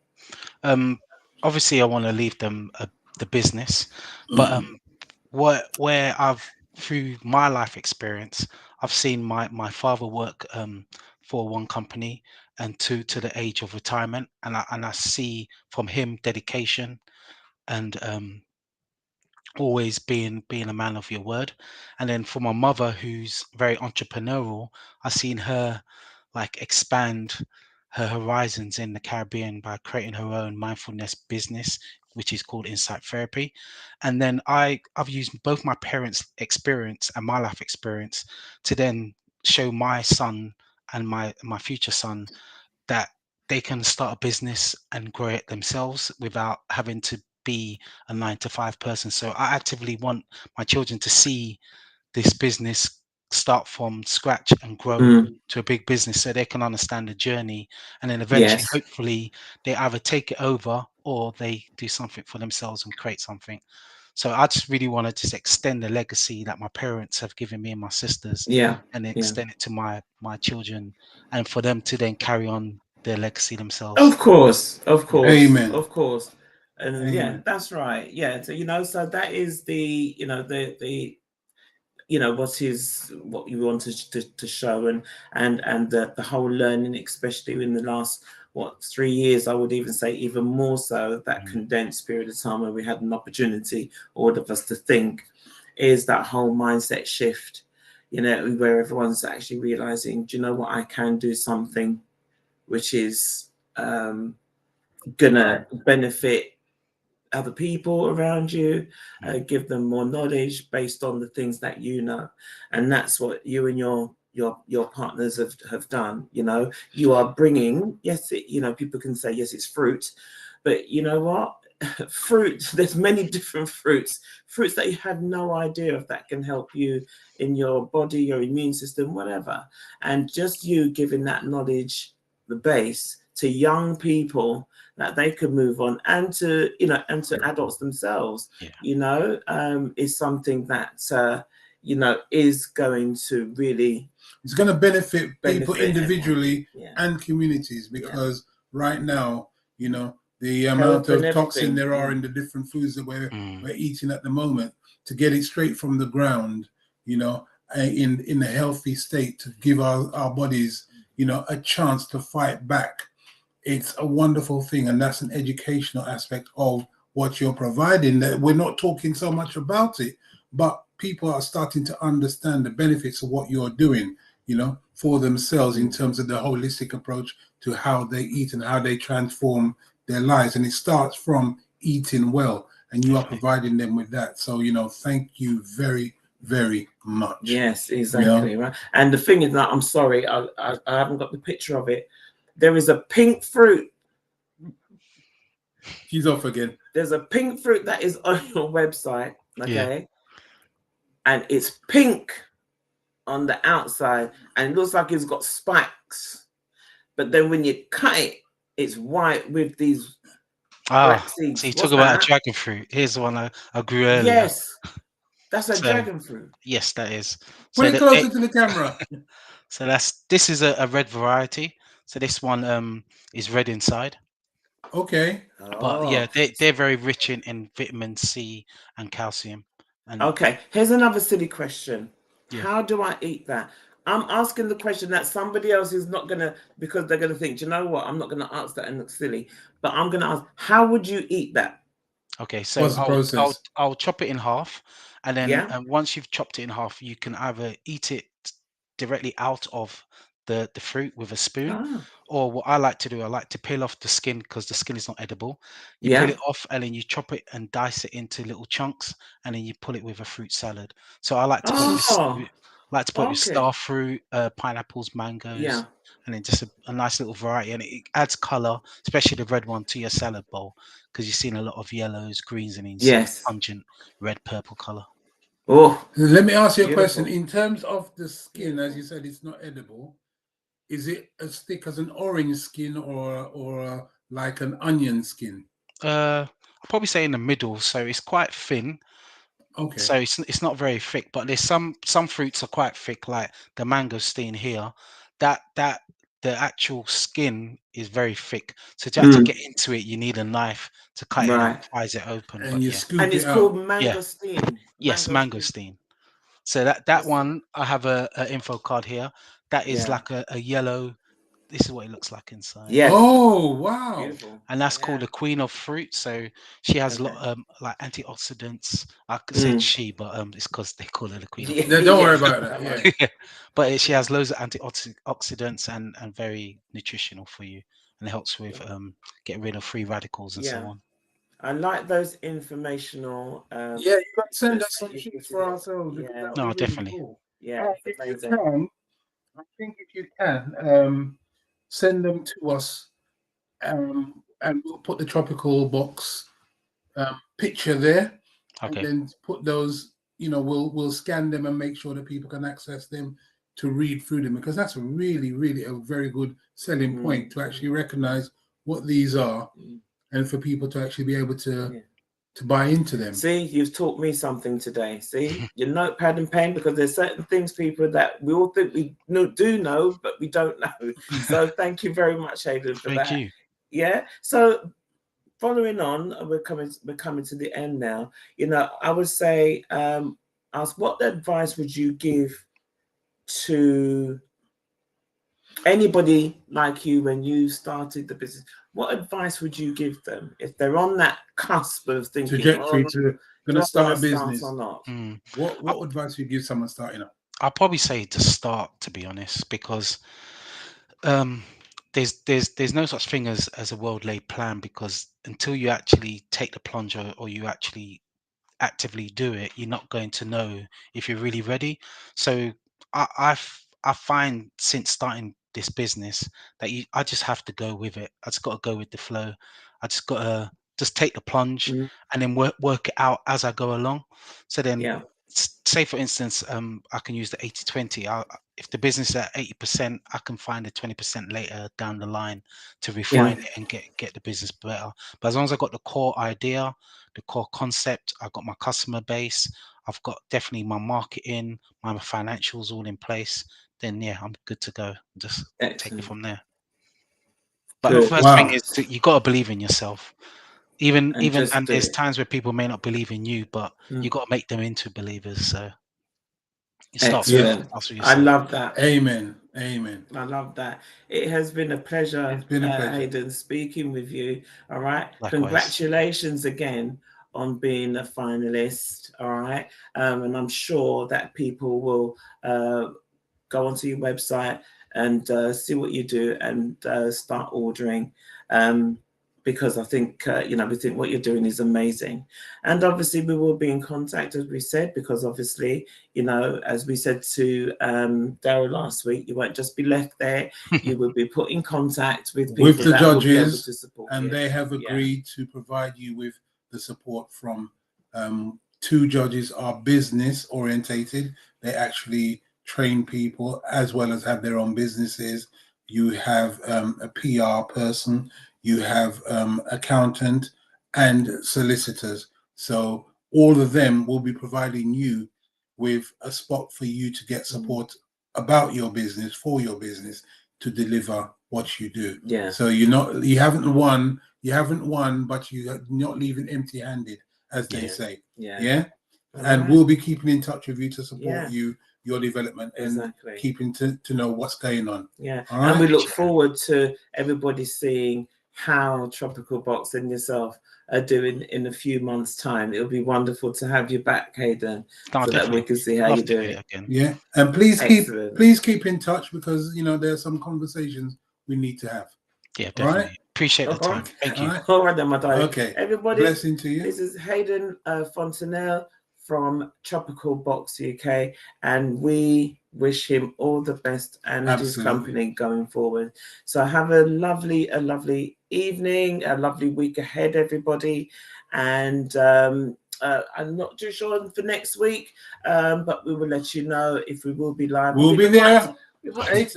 Obviously I want to leave them the business, but where I've, through my life experience, I've seen my father work for one company and to the age of retirement, and I see from him dedication and always being a man of your word. And then for my mother, who's very entrepreneurial, I've seen her like expand her horizons in the Caribbean by creating her own mindfulness business, which is called Insight Therapy. And then I've used both my parents' experience and my life experience to then show my son and my future son that they can start a business and grow it themselves without having to be a 9 to 5 person. So I actively want my children to see this business start from scratch and grow to a big business, so they can understand the journey, and then eventually, Yes. hopefully, they either take it over or they do something for themselves and create something. So I just really want to just extend the legacy that my parents have given me and my sisters, Yeah. and then extend it to my children, and for them to then carry on their legacy themselves. Of course, of course, Amen. of course. And yeah, Amen. that's right. Yeah. So so that is the what you wanted to show, and the whole learning, especially in the last 3 years, I would even say even more so, that condensed period of time where we had an opportunity, all of us, to think, is that whole mindset shift, you know, where everyone's actually realizing, do you know what, I can do something which is gonna benefit other people around you, give them more knowledge based on the things that you know. And that's what you and your partners have done. You know, you are bringing, yes, you know, people can say, yes, it's fruit, but you know what? Fruit, there's many different fruits that you had no idea of, that can help you in your body, your immune system, whatever. And just you giving that knowledge, the base, to young people, that they could move on, and to, you know, and to adults themselves, you know, is something that you know, is going to really, it's going to benefit people individually, yeah, and communities, because right now, you know, the amount of toxin there are in the different foods that we're eating at the moment, to get it straight from the ground, you know, in a healthy state, to give our bodies, you know, a chance to fight back. It's a wonderful thing, and that's an educational aspect of what you're providing, that we're not talking so much about it, but people are starting to understand the benefits of what you're doing, you know, for themselves, in terms of the holistic approach to how they eat and how they transform their lives. And it starts from eating well, and you are providing them with that. So, you know, thank you very, very much. Yes, exactly, you know? Right. And the thing is that, I'm sorry, I haven't got the picture of it. There is a pink fruit. She's off again. There's a pink fruit that is on your website, okay? And it's pink on the outside, and it looks like it's got spikes. But then when you cut it, it's white with these black seeds. So you talk about a dragon fruit. Here's the one I grew earlier. Yes, that's a dragon fruit. Yes, that is. Put it closer to the camera. So this is a red variety. So this one is red inside. Okay. But yeah, they're very rich in vitamin C and calcium. And okay, here's another silly question. How do I eat that? I'm asking the question that somebody else is not gonna, because they're gonna think, you know what, I'm not gonna ask that and look silly, but I'm gonna ask, how would you eat that? Okay, so I'll chop it in half, and then once you've chopped it in half, you can either eat it directly out of the fruit with a spoon, or what I like to do, I like to peel off the skin, because the skin is not edible. You peel it off, and then you chop it and dice it into little chunks, and then you pull it with a fruit salad. So I like to put it with star fruit, pineapples, mangoes, and then just a nice little variety, and it adds color, especially the red one, to your salad bowl, because you've seen a lot of yellows, greens, and pungent red, purple color. Oh, let me ask you a question. In terms of the skin, as you said, it's not edible. Is it as thick as an orange skin, or like an onion skin? I'll probably say in the middle. So it's quite thin. Okay. So it's not very thick, but there's some fruits are quite thick, like the mangosteen here. That the actual skin is very thick. So to actually get into it, you need a knife to cut it and prise it open. And you scoop and it's it called out. mangosteen. Yes, mangosteen. So that one, I have a info card here. That is like a yellow. This is what it looks like inside. Yes. Oh, wow. Beautiful. And that's called the queen of fruit. So she has a lot like antioxidants. I said she, but it's because they call her the queen of fruit. Don't worry about that. Yeah. But she has loads of antioxidants and very nutritional for you, and it helps with getting rid of free radicals and so on. I like those informational. You got to send us some sheets for ourselves. Yeah. No, definitely. Cool. Yeah. I think if you can, send them to us, and we'll put the tropical box picture there, and then put those. You know, we'll scan them and make sure that people can access them to read through them, because that's really, really a very good selling point, to actually recognize what these are, and for people to actually be able to buy into them. See, you've taught me something today. See, your notepad and pen, because there's certain things, people, that we all think we do know, but we don't know. So thank you very much, Hayden, for that. Thank you. Yeah. So following on, we're coming to the end now. You know, I would say, ask, what advice would you give to anybody like you, when you started the business, what advice would you give them if they're on that cusp of thinking, trajectory to going to start a business or not? What advice would you give someone starting up? I'll probably say to start, to be honest, because there's no such thing as a well laid plan, because until you actually take the plunge, or you actually actively do it, you're not going to know if you're really ready. So I find, since starting this business, that I just have to go with it. I just got to go with the flow. I just got to just take the plunge, and then work it out as I go along. So then, say for instance, I can use the 80/20. If the business is at 80%, I can find the 20% later down the line to refine it and get the business better. But as long as I got the core idea, the core concept, I've got my customer base, I've got definitely my marketing, my financials all in place, then yeah, I'm good to go. Just take it from there. But the first thing is you got to believe in yourself. And there's times where people may not believe in you, but you got to make them into believers. So it starts with yourself. I love that. Amen. I love that. It has been a pleasure, it's been a pleasure. Hayden, speaking with you. All right. Likewise. Congratulations again on being a finalist. All right. And I'm sure that people will go onto your website and see what you do and start ordering. Because I think, we think what you're doing is amazing. And obviously we will be in contact, as we said, because obviously, as we said to Daryl last week, you won't just be left there. You will be put in contact with people with the that judges, will be able to support and you. they have agreed to provide you with the support from 2 judges are business orientated. They actually train people as well as have their own businesses. You have a PR person, you have accountant and solicitors. So all of them will be providing you with a spot for you to get support about your business, for your business, to deliver what you do. Yeah. So you haven't won, but you're not leaving empty-handed, as they say. Yeah. And we'll be keeping in touch with you to support you, your development, and keeping to know what's going on. Yeah. And we look forward to everybody seeing how Tropical Box and yourself are doing in a few months' time. It'll be wonderful to have you back, Hayden, so that we can see how you're doing. Yeah. And please keep in touch, because there's some conversations we need to have. Yeah, definitely. Right? Appreciate the time. Thank you. All right then, my darling. Okay. Everybody, blessing to you. This is Hayden Fontenelle from Tropical Box UK, and we wish him all the best and his company going forward. So have a lovely evening, a lovely week ahead, everybody. And I'm not too sure for next week, but we will let you know if we will be live. We'll be there.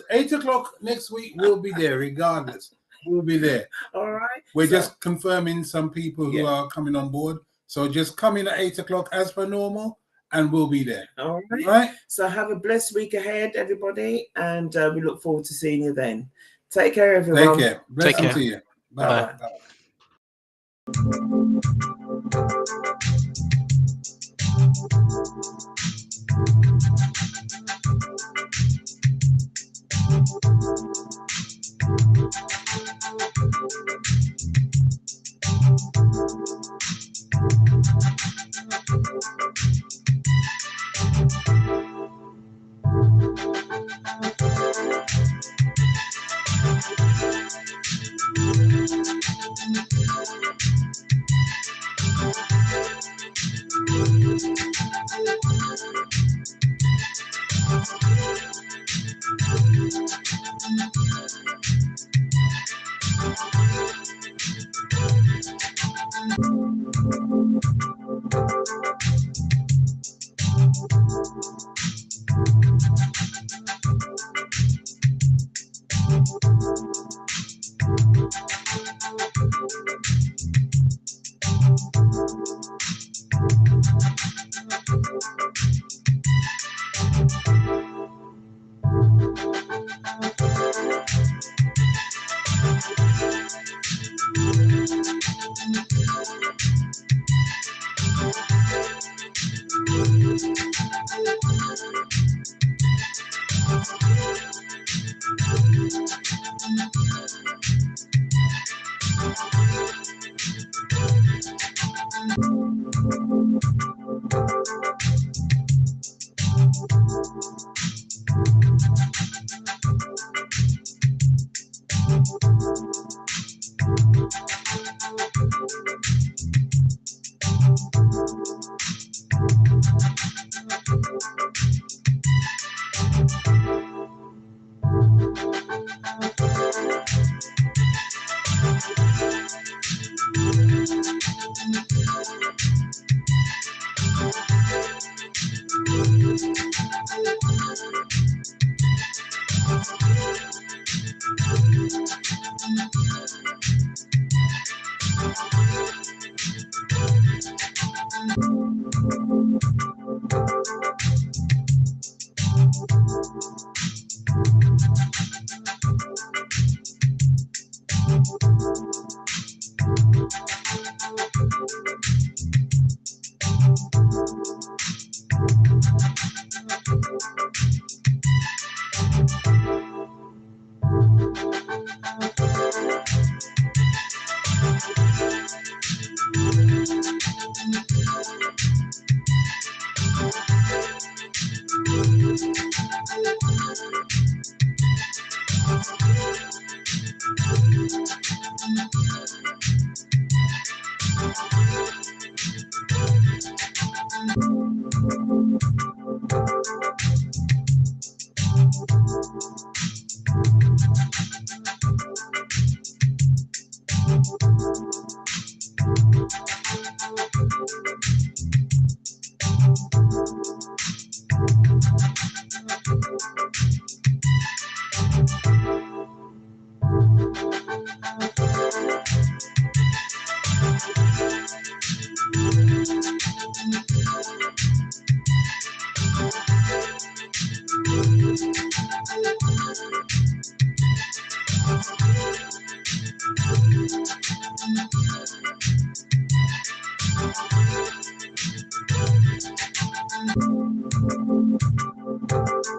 8 o'clock next week. We'll be there regardless. We'll be there. All right. We're just confirming some people who are coming on board. So just come in at 8 o'clock as per normal, and we'll be there. All right. So have a blessed week ahead, everybody, and we look forward to seeing you then. Take care, everyone. Take care. Blessing to you. Bye.